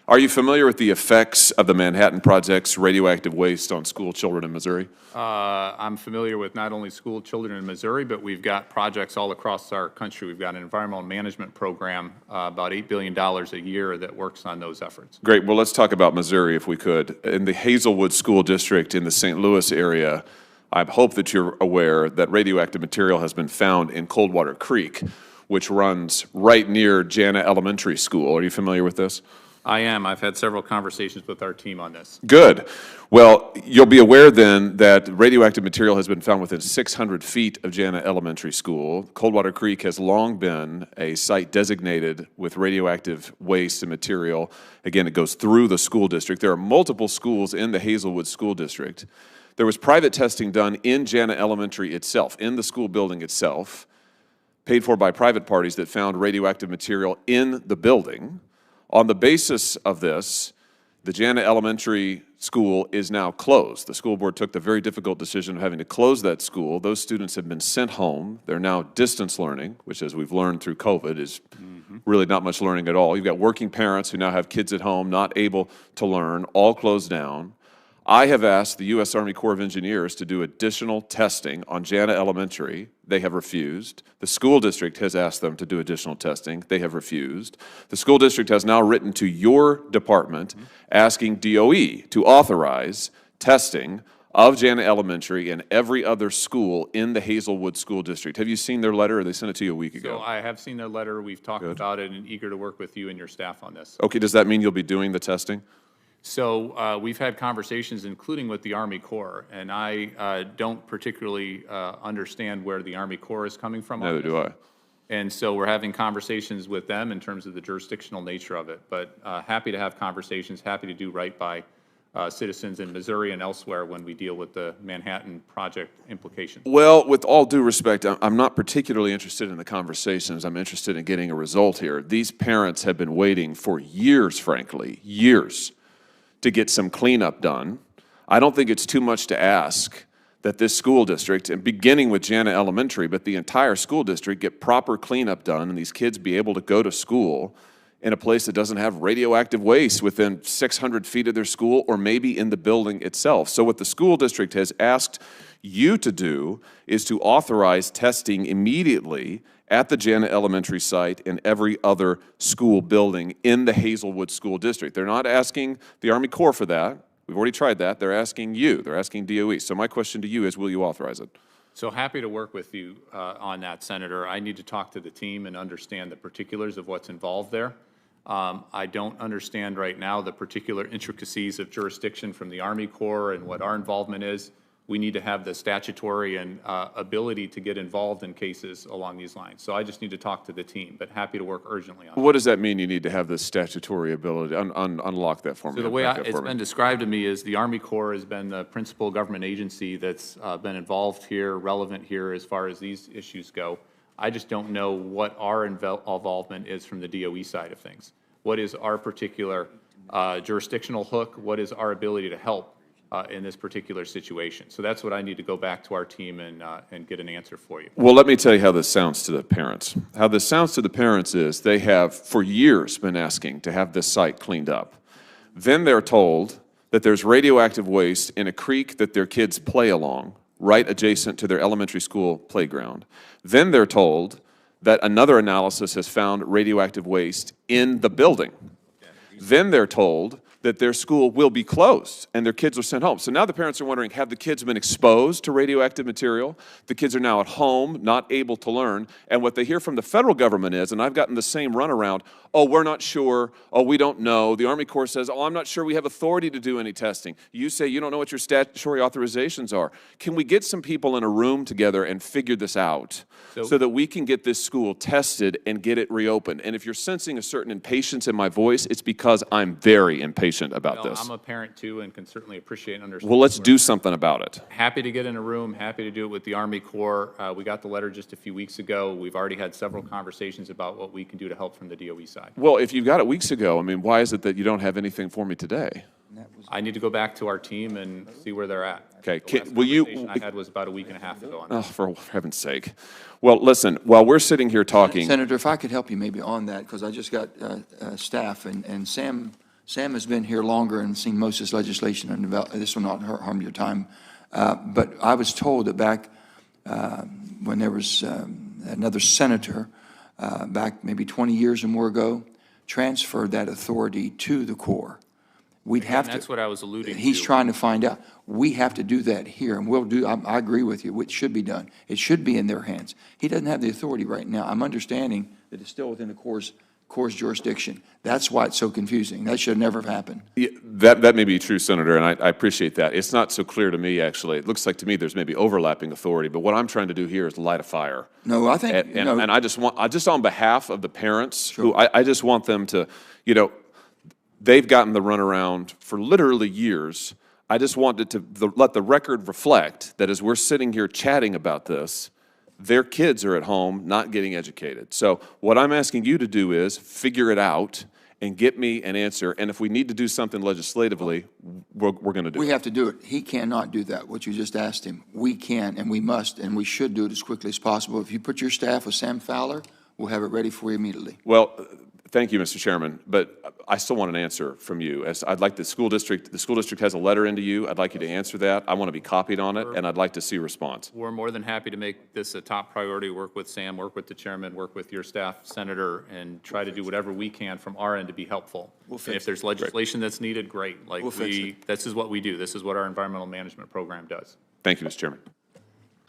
Are you familiar with the effects of the Manhattan Project's radioactive waste on school children in Missouri? I'm familiar with not only school children in Missouri, but we've got projects all across our country. We've got an environmental management program, about $8 billion a year, that works on those efforts. Great. Well, let's talk about Missouri if we could. In the Hazelwood School District in the St. Louis area, I hope that you're aware that radioactive material has been found in Coldwater Creek, which runs right near Jana Elementary School. Are you familiar with this? I am. I've had several conversations with our team on this. Good. Well, you'll be aware then that radioactive material has been found within 600 feet of Jana Elementary School. Coldwater Creek has long been a site designated with radioactive waste and material. Again, it goes through the school district. There are multiple schools in the Hazelwood School District. There was private testing done in Jana Elementary itself, in the school building itself, paid for by private parties that found radioactive material in the building. On the basis of this, the Jana Elementary School is now closed. The school board took the very difficult decision of having to close that school. Those students have been sent home. They're now distance learning, which, as we've learned through COVID, is really not much learning at all. You've got working parents who now have kids at home, not able to learn, all closed down. I have asked the U.S. Army Corps of Engineers to do additional testing on Jana Elementary. They have refused. The school district has asked them to do additional testing. They have refused. The school district has now written to your department asking DOE to authorize testing of Jana Elementary and every other school in the Hazelwood School District. Have you seen their letter, or they sent it to you a week ago? So I have seen their letter. We've talked about it and eager to work with you and your staff on this. Okay, does that mean you'll be doing the testing? So we've had conversations, including with the Army Corps, and I don't particularly understand where the Army Corps is coming from. Neither do I. And so we're having conversations with them in terms of the jurisdictional nature of it. But happy to have conversations, happy to do right by citizens in Missouri and elsewhere when we deal with the Manhattan Project implications. Well, with all due respect, I'm not particularly interested in the conversations. I'm interested in getting a result here. These parents have been waiting for years, frankly, years, to get some cleanup done. I don't think it's too much to ask that this school district, and beginning with Jana Elementary, but the entire school district, get proper cleanup done and these kids be able to go to school in a place that doesn't have radioactive waste within 600 feet of their school or maybe in the building itself. So what the school district has asked you to do is to authorize testing immediately at the Jana Elementary site and every other school building in the Hazelwood School District. They're not asking the Army Corps for that. We've already tried that. They're asking you. They're asking DOE. So my question to you is, will you authorize it? So happy to work with you on that, Senator. I need to talk to the team and understand the particulars of what's involved there. I don't understand right now the particular intricacies of jurisdiction from the Army Corps and what our involvement is. We need to have the statutory and ability to get involved in cases along these lines. So I just need to talk to the team, but happy to work urgently on it. What does that mean, you need to have the statutory ability? Unlock that for me. So the way it's been described to me is the Army Corps has been the principal government agency that's been involved here, relevant here as far as these issues go. I just don't know what our involvement is from the DOE side of things. What is our particular jurisdictional hook? What is our ability to help in this particular situation? So that's what I need to go back to our team and get an answer for you. Well, let me tell you how this sounds to the parents. How this sounds to the parents is they have for years been asking to have this site cleaned up. Then they're told that there's radioactive waste in a creek that their kids play along, right adjacent to their elementary school playground. Then they're told that another analysis has found radioactive waste in the building. Then they're told that their school will be closed and their kids are sent home. So now the parents are wondering, have the kids been exposed to radioactive material? The kids are now at home, not able to learn. And what they hear from the federal government is, and I've gotten the same runaround, oh, we're not sure, oh, we don't know. The Army Corps says, oh, I'm not sure we have authority to do any testing. You say you don't know what your statutory authorizations are. Can we get some people in a room together and figure this out so that we can get this school tested and get it reopened? And if you're sensing a certain impatience in my voice, it's because I'm very impatient about this. I'm a parent too and can certainly appreciate and understand. Well, let's do something about it. Happy to get in a room, happy to do it with the Army Corps. We got the letter just a few weeks ago. We've already had several conversations about what we can do to help from the DOE side. Well, if you got it weeks ago, I mean, why is it that you don't have anything for me today? I need to go back to our team and see where they're at. Okay, The last will you? conversation I had was about a week and a half ago on Oh, that. for heaven's sake. Well, listen, while we're sitting here talking. Senator, if I could help you maybe on that, because I just got staff, and Sam Sam has been here longer and seen most of this legislation, and this will not harm your time. But I was told that back when there was another senator, back maybe 20 years or more ago, transferred that authority to the Corps. We'd have to. That's what I was alluding to. He's trying to find out. We have to do that here, and we'll do, I agree with you, it should be done. It should be in their hands. He doesn't have the authority right now. I'm understanding that it's still within the Corps' jurisdiction. That's why it's so confusing. That should never have happened. Yeah, that may be true, Senator, and I appreciate that. It's not so clear to me, actually. It looks like to me there's maybe overlapping authority, but what I'm trying to do here is light a fire. No, I think, And I just on behalf of the parents, Sure. who I just want them to, they've gotten the runaround for literally years. I just wanted to let the record reflect that as we're sitting here chatting about this, their kids are at home not getting educated. So what I'm asking you to do is figure it out and get me an answer. And if we need to do something legislatively, we're going to do it. we have to do it. He cannot do that, what you just asked him. We can, and we must, and we should do it as quickly as possible. If you put your staff with Sam Fowler, we'll have it ready for you immediately. Well, thank you, Mr. Chairman, but I still want an answer from you. As I'd like the school district has a letter into you. I'd like you to answer that. I want to be copied on it, and I'd like to see a response. We're more than happy to make this a top priority, work with Sam, work with the chairman, work with your staff, Senator, and try to do whatever we can from our end to be helpful. We'll fix And if there's legislation that's needed, great. Like We'll fix it. this is what we do. This is what our environmental management program does. Thank you, Mr. Chairman.